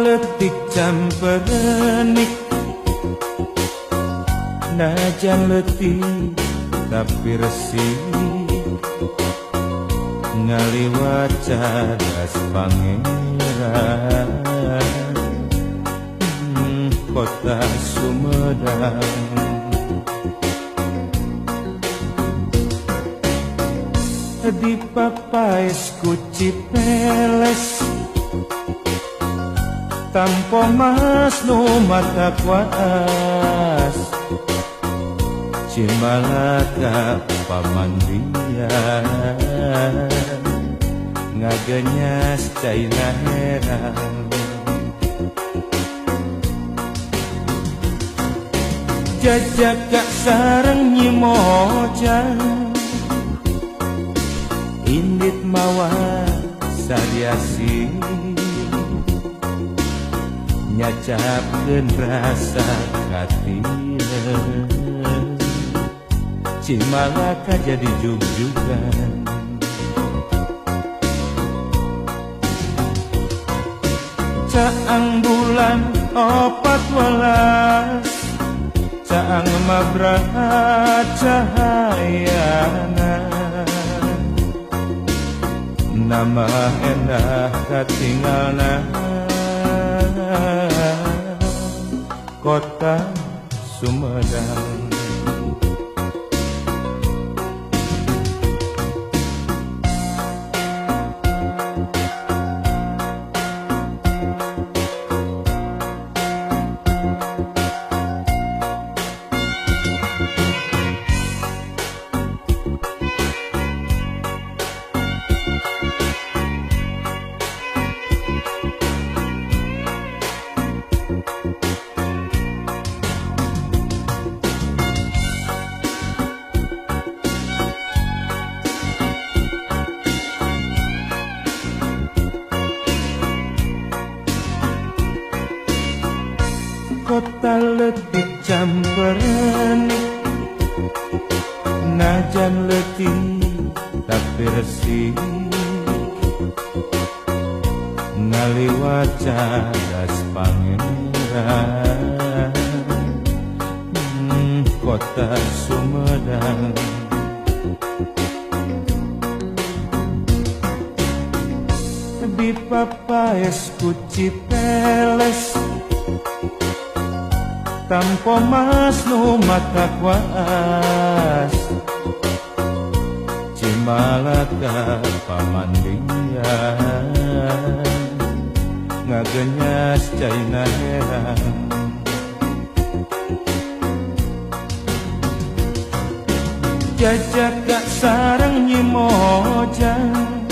letik camperenik najan letih tapi resik ngaliwat cadas pangeran kota Sumedang. Di papais ku Cipeles tanpa mas nu mata kuas Cimalaka pamandian ngagenyas caina herang jajaka sareng nyimojang indit mawa sariasi nyacapkeun rasa katina Cimalaka jadi jug-jugan caang bulan 14 caang mabraha cahayana nama endah katinggalna kota Sumedang. Kota letih camperenik najan letih tapi resik ngaliwat cadas pangeran kota Sumedang. Di papais ku Cipeles tanpa mas nu mata kuas Cimalaka pamandian ngagenyas caina herang jajaka sareng nyimojang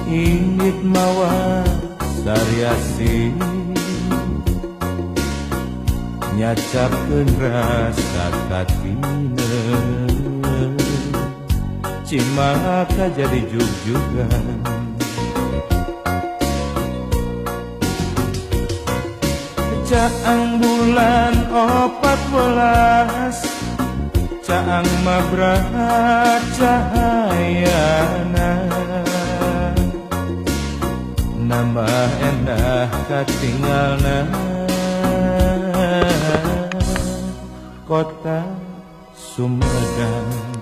indit mawa sariasi nyacapkeun rasa katina Cimalaka jadi jug-jugan caang bulan 14 caang mabraha cahayana nama endah katinggalna kota Sumedang.